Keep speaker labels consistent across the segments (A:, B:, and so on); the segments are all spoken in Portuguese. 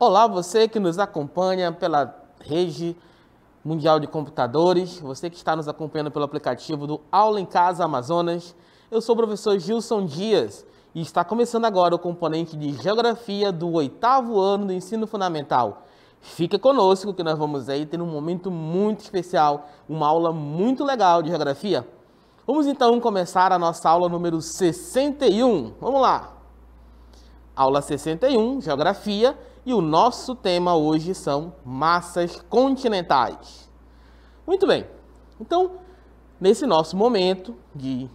A: Olá, você que nos acompanha pela rede mundial de computadores, você que está nos acompanhando pelo aplicativo do Aula em Casa Amazonas. Eu sou o professor Gilson Dias e está começando agora o componente de Geografia do 8º ano do Ensino Fundamental. Fica conosco que nós vamos aí ter um momento muito especial, uma aula muito legal de Geografia. Vamos então começar a nossa aula número 61. Vamos lá! Aula 61, Geografia, e o nosso tema hoje são massas continentais. Muito bem, então, nesse nosso momento de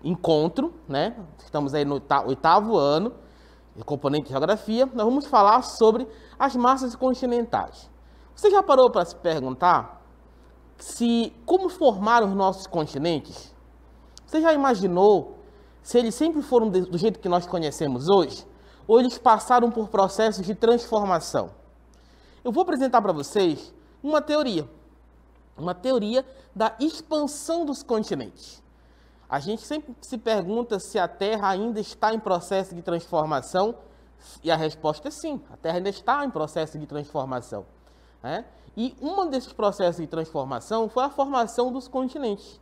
A: encontro, né? Estamos aí no 8º ano, componente de Geografia, nós vamos falar sobre as massas continentais. Você já parou para se perguntar como formaram os nossos continentes? Você já imaginou se eles sempre foram do jeito que nós conhecemos hoje? Ou eles passaram por processos de transformação? Eu vou apresentar para vocês uma teoria da expansão dos continentes. A gente sempre se pergunta se a Terra ainda está em processo de transformação, e a resposta é sim, a Terra ainda está em processo de transformação, né? E um desses processos de transformação foi a formação dos continentes.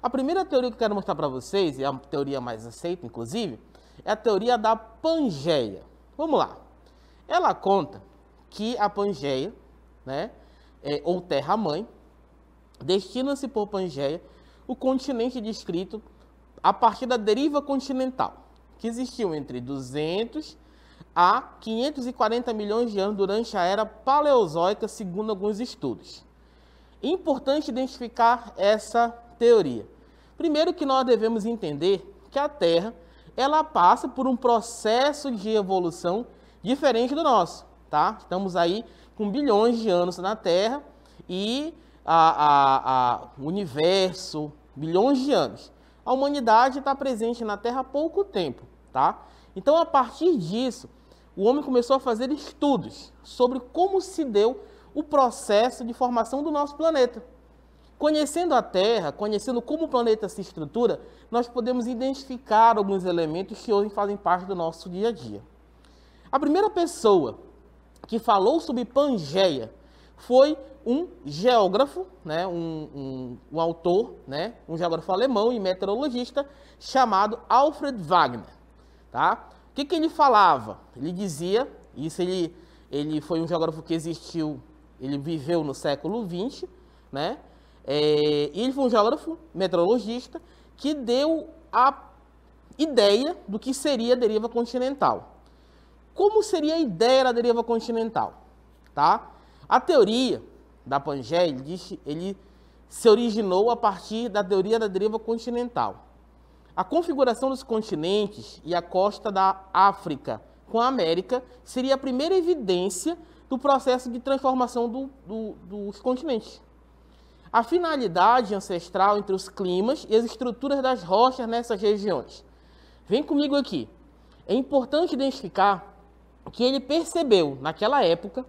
A: A primeira teoria que eu quero mostrar para vocês, e é a teoria mais aceita, inclusive, é a teoria da Pangeia. Vamos lá. Ela conta que a Pangeia, né, ou Terra-mãe, destina-se por Pangeia o continente descrito a partir da deriva continental, que existiu entre 200 a 540 milhões de anos durante a era paleozoica, segundo alguns estudos. É importante identificar essa teoria. Primeiro que nós devemos entender que a Terra ela passa por um processo de evolução diferente do nosso, tá? Estamos aí com bilhões de anos na Terra e o universo, bilhões de anos. A humanidade está presente na Terra há pouco tempo, tá? Então, a partir disso, o homem começou a fazer estudos sobre como se deu o processo de formação do nosso planeta. Conhecendo a Terra, conhecendo como o planeta se estrutura, nós podemos identificar alguns elementos que hoje fazem parte do nosso dia a dia. A primeira pessoa que falou sobre Pangeia foi um geógrafo, né, um autor, né, um geógrafo alemão e meteorologista chamado Alfred Wegener. Tá? O que ele falava? Ele dizia, ele foi um geógrafo que existiu, ele viveu no século XX, né? Ele foi um geógrafo meteorologista que deu a ideia do que seria a deriva continental. Como seria a ideia da deriva continental? Tá? A teoria da Pangeia, ele se originou a partir da teoria da deriva continental. A configuração dos continentes e a costa da África com a América seria a primeira evidência do processo de transformação dos continentes. A finalidade ancestral entre os climas e as estruturas das rochas nessas regiões. Vem comigo aqui. É importante identificar que ele percebeu, naquela época,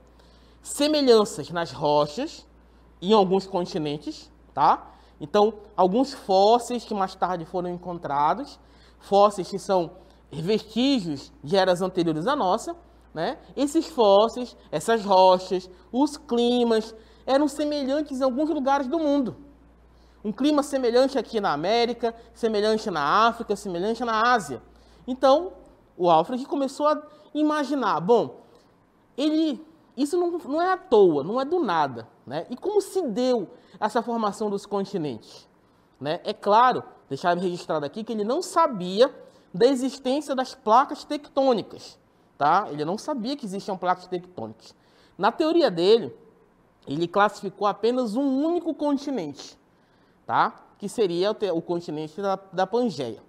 A: semelhanças nas rochas em alguns continentes, tá? Então, alguns fósseis que mais tarde foram encontrados, fósseis que são vestígios de eras anteriores à nossa, né? Esses fósseis, essas rochas, os climas eram semelhantes em alguns lugares do mundo. Um clima semelhante aqui na América, semelhante na África, semelhante na Ásia. Então, o Alfred começou a imaginar, bom, isso não é à toa, não é do nada, né? E como se deu essa formação dos continentes? Né? É claro, deixar registrado aqui que ele não sabia da existência das placas tectônicas, tá? Ele não sabia que existiam placas tectônicas. Na teoria dele, ele classificou apenas um único continente, tá? Que seria o continente da Pangeia.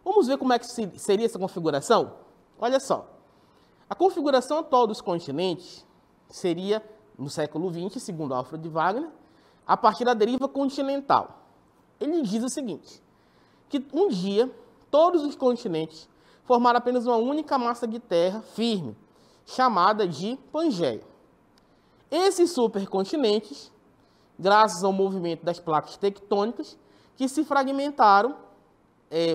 A: Vamos ver como é que seria essa configuração? Olha só, a configuração atual dos continentes seria, no século XX, segundo Alfred Wegener, a partir da deriva continental. Ele diz o seguinte, que um dia todos os continentes formaram apenas uma única massa de terra firme, chamada de Pangeia. Esses supercontinentes, graças ao movimento das placas tectônicas, que se fragmentaram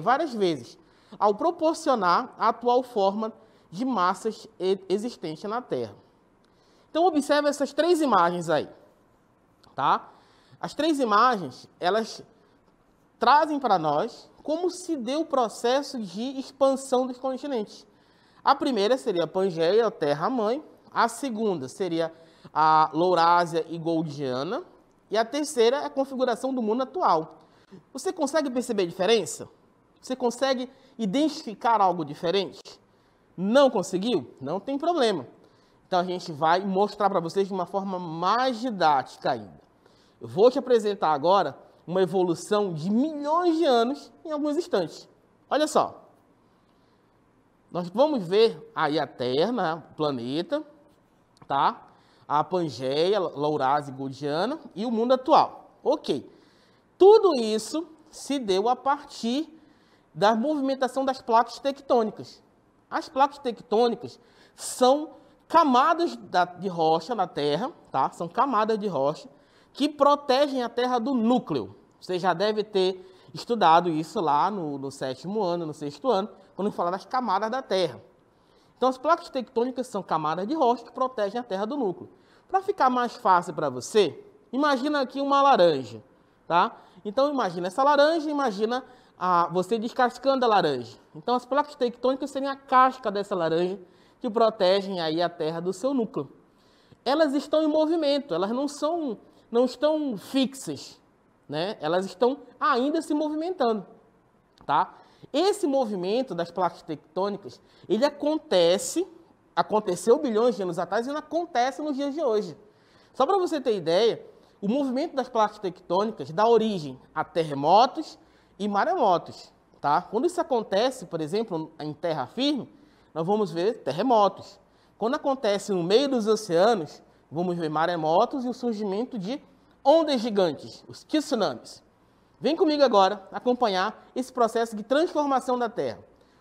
A: várias vezes, ao proporcionar a atual forma de massas existente na Terra. Então, observe essas três imagens aí, tá? As três imagens, elas trazem para nós como se deu o processo de expansão dos continentes. A primeira seria a Pangeia, a Terra-mãe. A segunda seria a Laurásia e Goldiana. E a terceira é a configuração do mundo atual. Você consegue perceber a diferença? Você consegue identificar algo diferente? Não conseguiu? Não tem problema. Então, a gente vai mostrar para vocês de uma forma mais didática ainda. Eu vou te apresentar agora uma evolução de milhões de anos em alguns instantes. Olha só. Nós vamos ver aí a Terra, né, o planeta, tá? A Pangeia, Laurásia e Goldiana e o mundo atual. Ok. Tudo isso se deu a partir da movimentação das placas tectônicas. As placas tectônicas são camadas de rocha na Terra, tá? São camadas de rocha que protegem a Terra do núcleo. Você já deve ter estudado isso lá no sétimo ano, no sexto ano, quando falar das camadas da Terra. Então, as placas tectônicas são camadas de rocha que protegem a Terra do núcleo. Para ficar mais fácil para você, imagina aqui uma laranja, tá? Então, imagina essa laranja, imagina você descascando a laranja. Então, as placas tectônicas seriam a casca dessa laranja que protegem aí a Terra do seu núcleo. Elas estão em movimento, elas não estão fixas, né? Elas estão ainda se movimentando, tá? Esse movimento das placas tectônicas, ele aconteceu bilhões de anos atrás e não acontece nos dias de hoje. Só para você ter ideia, o movimento das placas tectônicas dá origem a terremotos e maremotos, tá? Quando isso acontece, por exemplo, em terra firme, nós vamos ver terremotos. Quando acontece no meio dos oceanos, vamos ver maremotos e o surgimento de ondas gigantes, os tsunamis. Vem comigo agora acompanhar esse processo de transformação da Terra.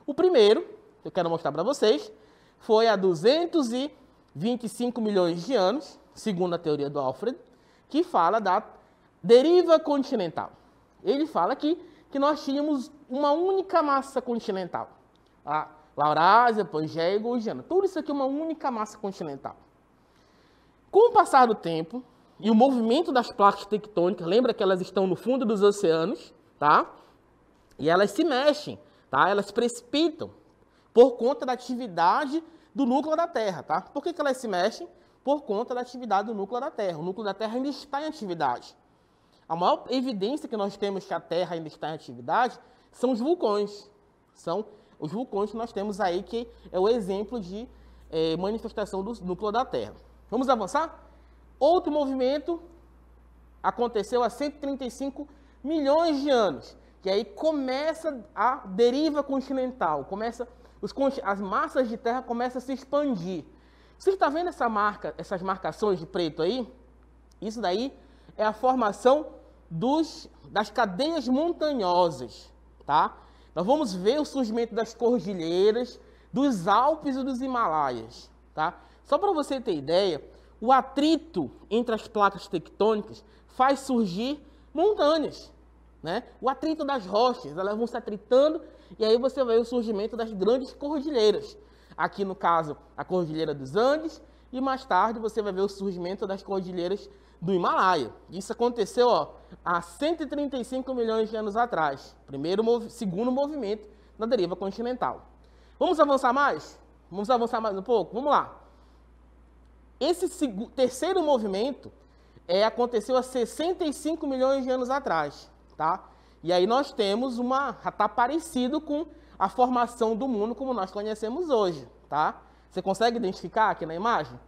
A: O primeiro, que eu quero mostrar para vocês, foi há 225 milhões de anos, segundo a teoria do Alfred, que fala da deriva continental. Ele fala aqui que nós tínhamos uma única massa continental. A Laurásia, Pangeia e Goldiana. Tudo isso aqui é uma única massa continental. Com o passar do tempo e o movimento das placas tectônicas, lembra que elas estão no fundo dos oceanos, tá? E elas se mexem, tá? Elas precipitam por conta da atividade do núcleo da Terra, tá? Por que elas se mexem? Por conta da atividade do núcleo da Terra. O núcleo da Terra ainda está em atividade. A maior evidência que nós temos que a Terra ainda está em atividade são os vulcões. São os vulcões que nós temos aí, que é o exemplo de manifestação do núcleo da Terra. Vamos avançar? Outro movimento aconteceu há 135 milhões de anos, que aí começa a deriva continental, as massas de terra começam a se expandir. Você está vendo essas marcações de preto aí? Isso daí é a formação das cadeias montanhosas, tá? Nós vamos ver o surgimento das cordilheiras, dos Alpes e dos Himalaias, tá? Só para você ter ideia, o atrito entre as placas tectônicas faz surgir montanhas, né? O atrito das rochas, elas vão se atritando e aí você vê o surgimento das grandes cordilheiras. Aqui no caso, a Cordilheira dos Andes e mais tarde você vai ver o surgimento das cordilheiras do Himalaia. Isso aconteceu há 135 milhões de anos atrás. Segundo movimento da deriva continental. Vamos avançar mais? Vamos avançar mais um pouco? Vamos lá. Esse terceiro movimento aconteceu há 65 milhões de anos atrás, tá? E aí nós temos já está parecido com a formação do mundo como nós conhecemos hoje, tá? Você consegue identificar aqui na imagem?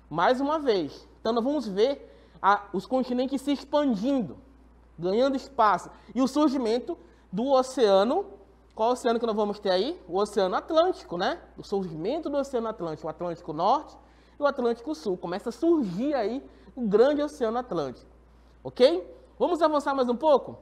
A: Mais uma vez. Então nós vamos ver os continentes se expandindo, ganhando espaço. E o surgimento do oceano. Qual oceano que nós vamos ter aí? O Oceano Atlântico, né? O surgimento do Oceano Atlântico, o Atlântico Norte e o Atlântico Sul. Começa a surgir aí o grande Oceano Atlântico. Ok? Vamos avançar mais um pouco?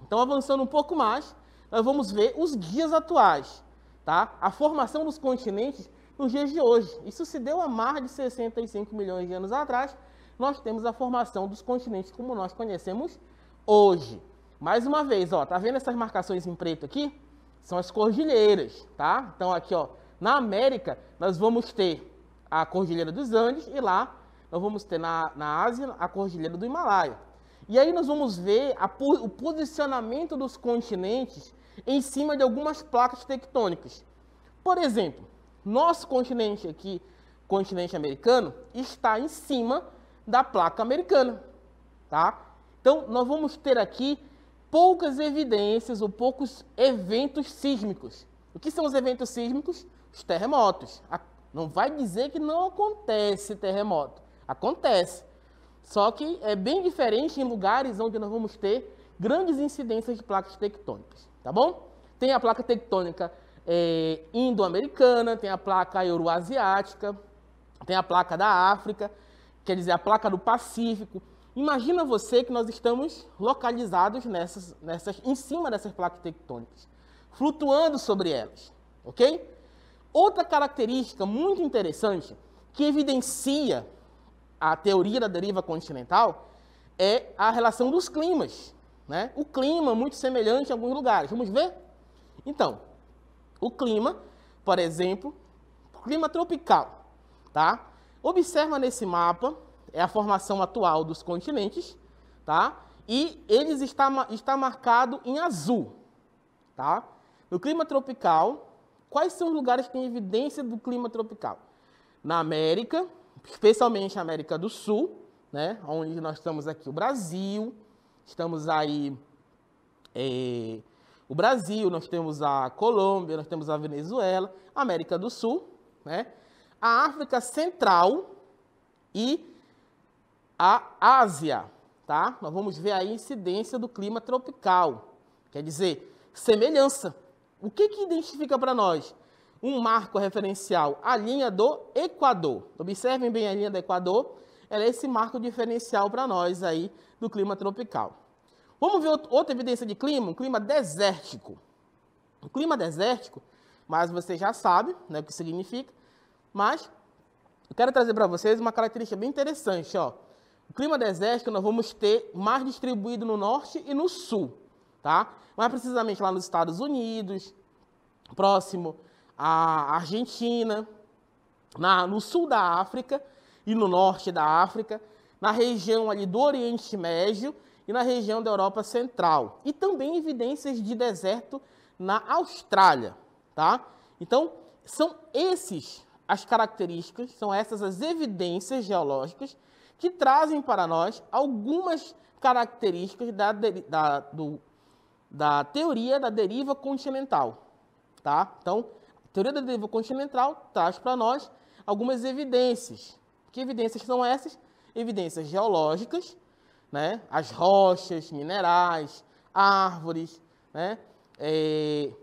A: Então, avançando um pouco mais, nós vamos ver os dias atuais, tá? A formação dos continentes nos dias de hoje. Isso se deu há mais de 65 milhões de anos atrás. Nós temos a formação dos continentes como nós conhecemos hoje. Mais uma vez, ó, tá vendo essas marcações em preto aqui? São as cordilheiras, tá? Então, aqui, ó, na América, nós vamos ter a Cordilheira dos Andes, e lá nós vamos ter na Ásia a Cordilheira do Himalaia. E aí nós vamos ver o posicionamento dos continentes em cima de algumas placas tectônicas. Por exemplo, nosso continente aqui, continente americano, está em cima da placa americana, tá? Então, nós vamos ter aqui poucas evidências ou poucos eventos sísmicos. O que são os eventos sísmicos? Os terremotos. Não vai dizer que não acontece terremoto. Acontece. Só que é bem diferente em lugares onde nós vamos ter grandes incidências de placas tectônicas, tá bom? Tem a placa tectônica indo-americana, tem a placa euroasiática, tem a placa da África, quer dizer, a placa do Pacífico. Imagina você que nós estamos localizados em cima dessas placas tectônicas, flutuando sobre elas, ok? Outra característica muito interessante que evidencia a teoria da deriva continental é a relação dos climas, né? O clima muito semelhante em alguns lugares. Vamos ver? Então, o clima, por exemplo, clima tropical, tá? Observa nesse mapa, é a formação atual dos continentes, tá? E eles está marcado em azul, tá? No clima tropical, quais são os lugares que têm evidência do clima tropical? Na América, especialmente a América do Sul, né? Onde nós estamos aqui o Brasil, estamos aí o Brasil, nós temos a Colômbia, nós temos a Venezuela, a América do Sul, né? A África Central e a Ásia, tá? Nós vamos ver aí a incidência do clima tropical, quer dizer, semelhança. O que identifica para nós? Um marco referencial, a linha do Equador. Observem bem a linha do Equador, ela é esse marco diferencial para nós aí do clima tropical. Vamos ver outra evidência de clima, um clima desértico. O clima desértico, mas você já sabe, né, o que significa, mas eu quero trazer para vocês uma característica bem interessante, ó. O clima desértico nós vamos ter mais distribuído no norte e no sul, tá? Mais precisamente lá nos Estados Unidos, próximo à Argentina, no sul da África e no norte da África, na região ali do Oriente Médio e na região da Europa Central. E também evidências de deserto na Austrália, tá? Então, são as características, são essas as evidências geológicas que trazem para nós algumas características da teoria da deriva continental, tá? Então, a teoria da deriva continental traz para nós algumas evidências. Que evidências são essas? Evidências geológicas, né? As rochas, minerais, árvores, né? E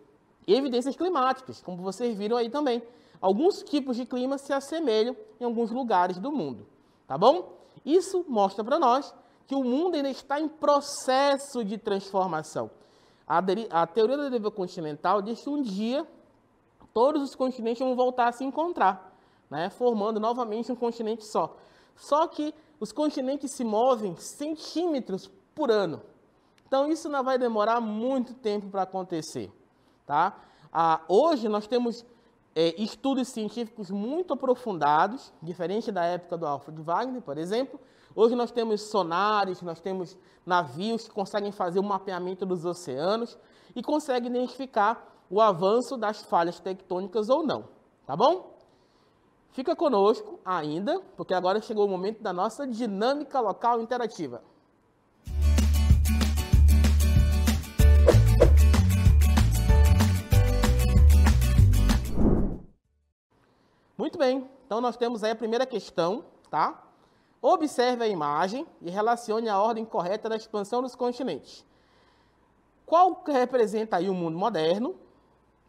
A: evidências climáticas, como vocês viram aí também. Alguns tipos de clima se assemelham em alguns lugares do mundo, tá bom? Isso mostra para nós que o mundo ainda está em processo de transformação. A teoria da deriva continental diz que um dia todos os continentes vão voltar a se encontrar, né? Formando novamente um continente só. Só que os continentes se movem centímetros por ano. Então, isso não vai demorar muito tempo para acontecer, tá? Hoje, nós temos estudos científicos muito aprofundados, diferente da época do Alfred Wegener, por exemplo. Hoje nós temos sonares, nós temos navios que conseguem fazer o mapeamento dos oceanos e conseguem identificar o avanço das falhas tectônicas ou não, tá bom? Fica conosco ainda, porque agora chegou o momento da nossa dinâmica local interativa. Muito bem, então nós temos aí a primeira questão, tá? Observe a imagem e relacione a ordem correta da expansão dos continentes. Qual que representa aí o mundo moderno,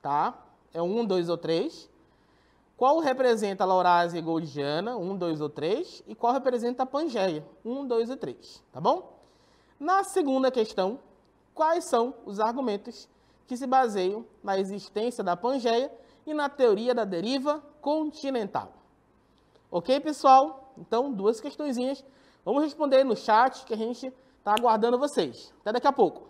A: tá? É 1, 2 ou 3. Qual representa a Laurásia Golgiana, 1, 2 ou 3. E qual representa a Pangeia, 1, 2 ou 3, tá bom? Na segunda questão, quais são os argumentos que se baseiam na existência da Pangeia e na teoria da deriva continental? Ok, pessoal? Então, duas questõezinhas. Vamos responder no chat que a gente está aguardando vocês. Até daqui a pouco.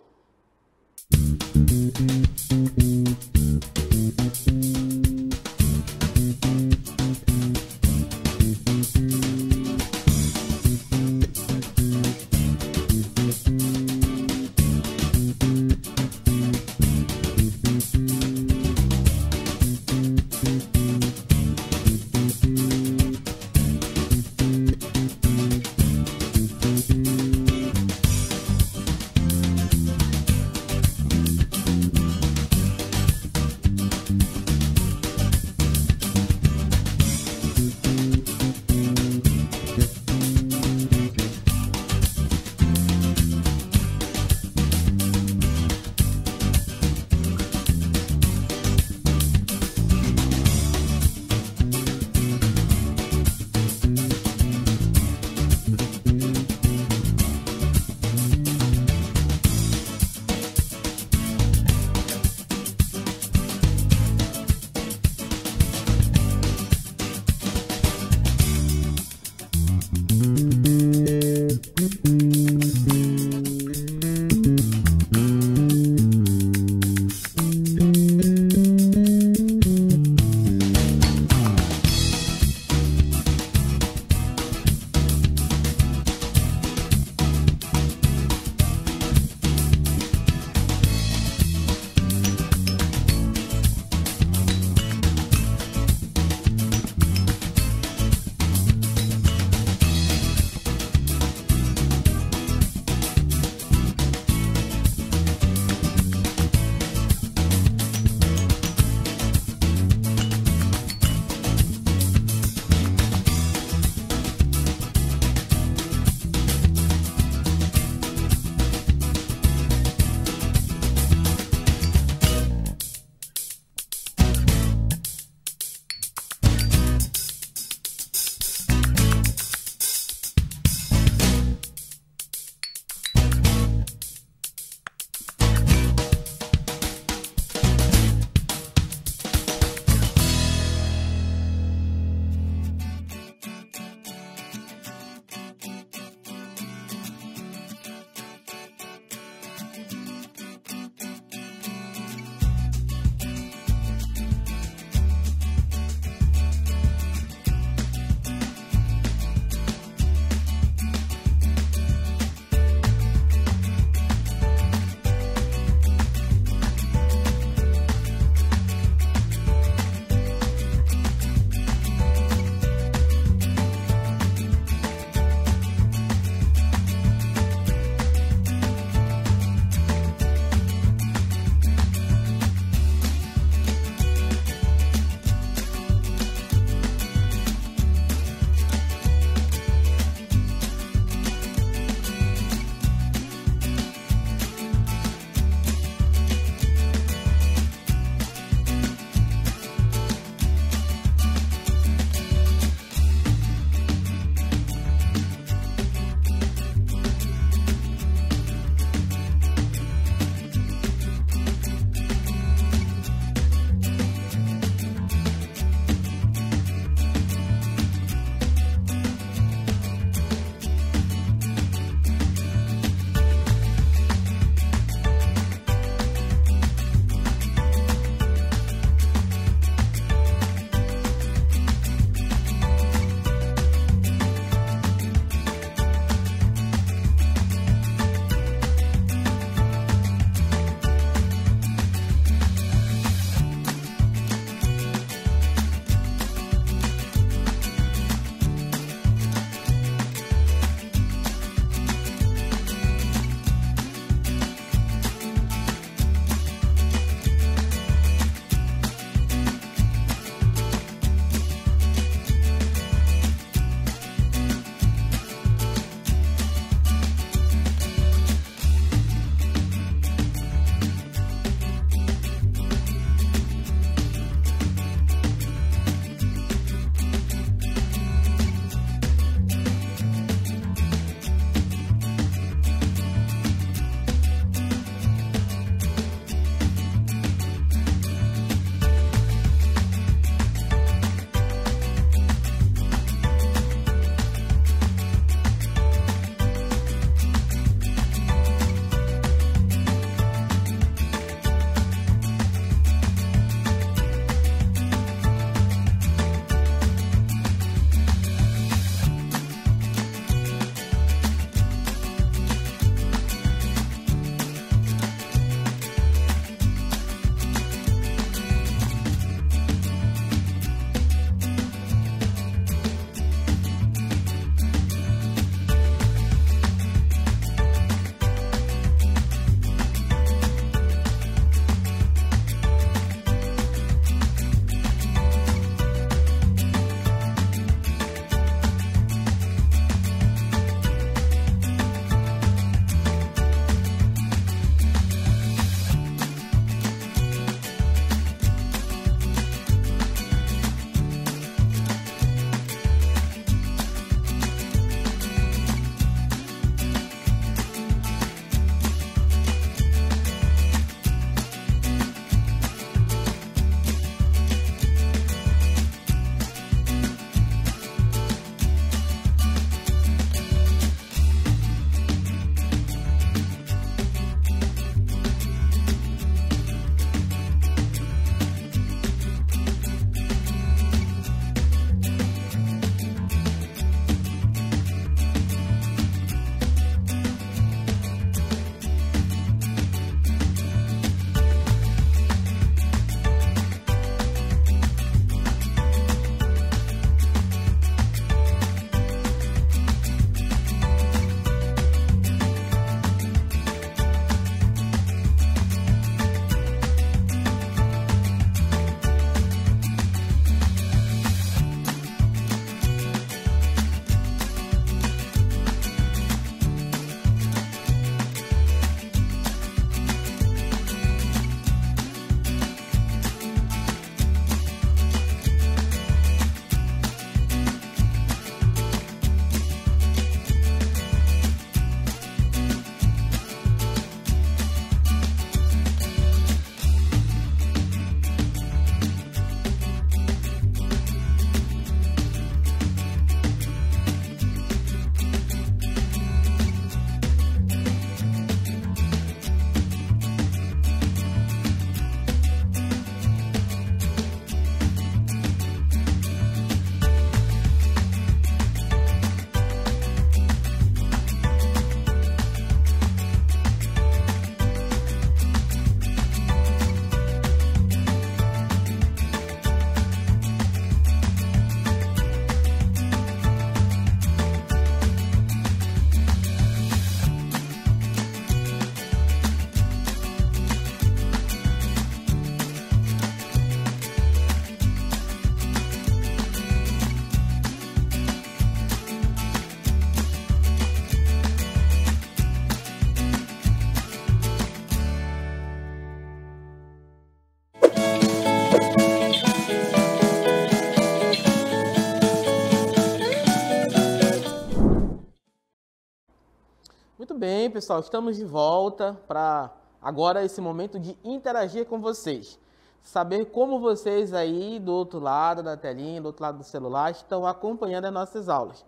A: Muito bem, pessoal, estamos de volta para agora esse momento de interagir com vocês. Saber como vocês aí do outro lado da telinha, do outro lado do celular, estão acompanhando as nossas aulas.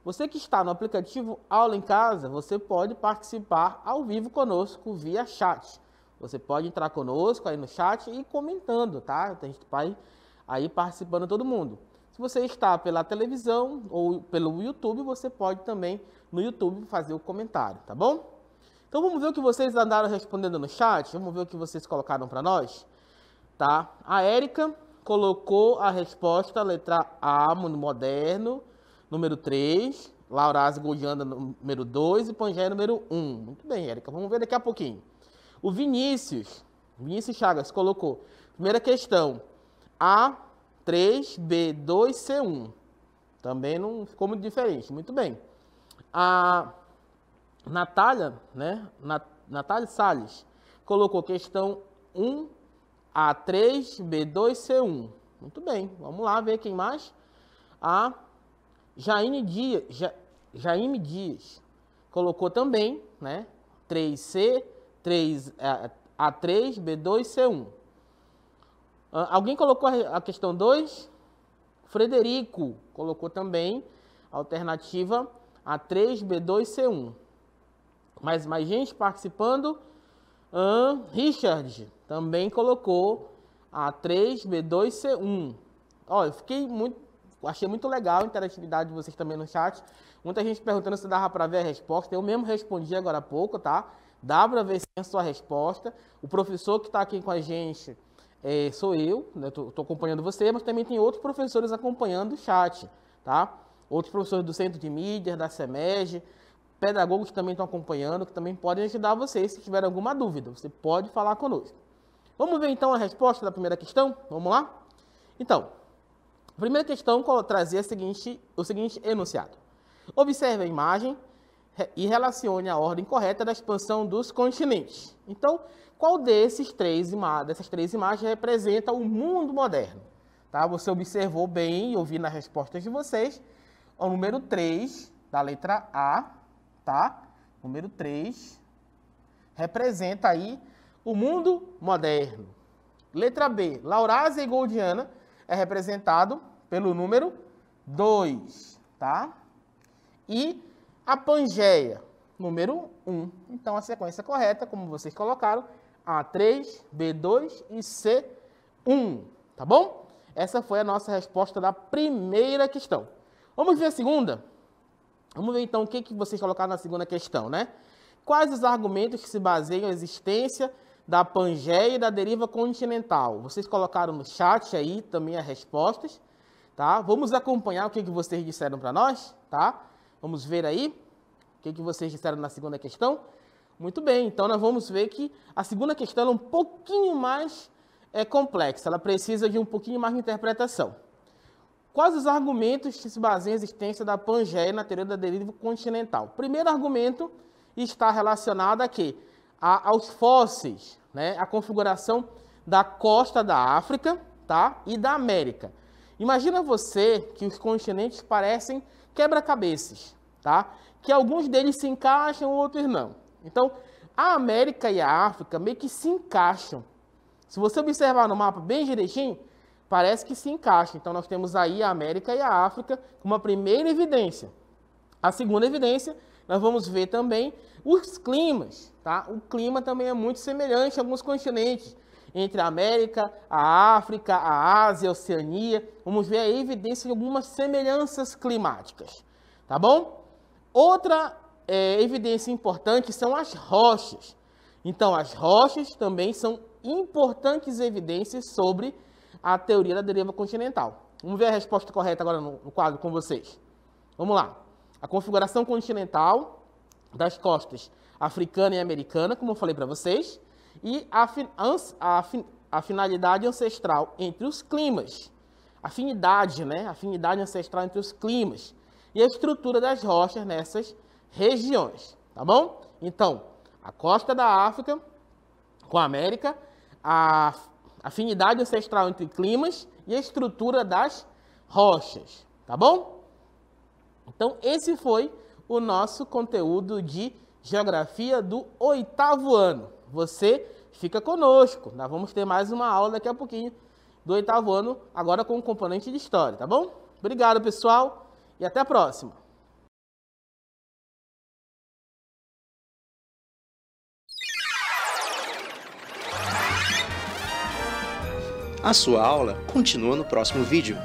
A: Você que está no aplicativo Aula em Casa, você pode participar ao vivo conosco via chat. Você pode entrar conosco aí no chat e comentando, tá? A gente vai aí participando todo mundo. Se você está pela televisão ou pelo YouTube, você pode também no YouTube fazer o comentário, tá bom? Então vamos ver o que vocês andaram respondendo no chat, vamos ver o que vocês colocaram para nós, tá? A Érica colocou a resposta, letra A, mundo moderno, número 3, Laurazzi Goldiana, número 2 e Pangeia, número 1. Muito bem, Érica, vamos ver daqui a pouquinho. O Vinícius Chagas colocou, primeira questão, A3, B2, C1. Também não ficou muito diferente, muito bem. A Natália, né? Natália Salles colocou questão 1, A3, B2, C1. Muito bem, vamos lá ver quem mais. A Jaime Dias colocou também, né? 3C, A3, B2, C1. Alguém colocou a questão 2? Frederico colocou também a alternativa A3, B2, C1. Mais gente participando. Richard também colocou A3, B2, C1. Ó, eu achei muito legal a interatividade de vocês também no chat. Muita gente perguntando se dava para ver a resposta. Eu mesmo respondi agora há pouco, tá? Dá para ver sim a sua resposta. O professor que está aqui com a gente sou eu, né? Estou acompanhando você, mas também tem outros professores acompanhando o chat, tá? Outros professores do Centro de Mídia, da SEMEG, pedagogos que também estão acompanhando, que também podem ajudar vocês se tiver alguma dúvida. Você pode falar conosco. Vamos ver então a resposta da primeira questão? Vamos lá? Então, a primeira questão trazia o seguinte enunciado. Observe a imagem e relacione a ordem correta da expansão dos continentes. Então, qual dessas três imagens representa o mundo moderno? Tá? Você observou bem e ouviu nas respostas de vocês o número 3 da letra A, tá? Número 3 representa aí o mundo moderno. Letra B, Laurazzi e Goldiana é representado pelo número 2, tá? E a Pangeia, número 1. Então, a sequência correta, como vocês colocaram, A3, B2 e C1, tá bom? Essa foi a nossa resposta da primeira questão. Vamos ver a segunda? Vamos ver, então, o que vocês colocaram na segunda questão, né? Quais os argumentos que se baseiam na existência da Pangeia e da deriva continental? Vocês colocaram no chat aí também as respostas, tá? Vamos acompanhar o que vocês disseram para nós, tá? Vamos ver aí o que vocês disseram na segunda questão. Muito bem, então nós vamos ver que a segunda questão é um pouquinho mais complexa, ela precisa de um pouquinho mais de interpretação. Quais os argumentos que se baseiam na existência da Pangeia na teoria da deriva continental? O primeiro argumento está relacionado a quê? Aos fósseis, né? A configuração da costa da África, tá? E da América. Imagina você que os continentes parecem quebra-cabeças, tá? Que alguns deles se encaixam, outros não. Então, a América e a África meio que se encaixam. Se você observar no mapa bem direitinho, parece que se encaixa. Então, nós temos aí a América e a África como a primeira evidência. A segunda evidência, nós vamos ver também os climas, tá? O clima também é muito semelhante a alguns continentes, entre a América, a África, a Ásia, a Oceania. Vamos ver a evidência de algumas semelhanças climáticas, tá bom? Outra evidência importante são as rochas. Então, as rochas também são importantes evidências sobre a teoria da deriva continental. Vamos ver a resposta correta agora no quadro com vocês. Vamos lá. A configuração continental das costas africana e americana, como eu falei para vocês, e a finalidade ancestral entre os climas. Afinidade, né? Afinidade ancestral entre os climas. E a estrutura das rochas nessas regiões, tá bom? Então, a costa da África com a América, a afinidade ancestral entre climas e a estrutura das rochas, tá bom? Então, esse foi o nosso conteúdo de Geografia do 8º ano. Você fica conosco, nós vamos ter mais uma aula daqui a pouquinho do 8º ano, agora com o componente de História, tá bom? Obrigado, pessoal, e até a próxima.
B: A sua aula continua no próximo vídeo.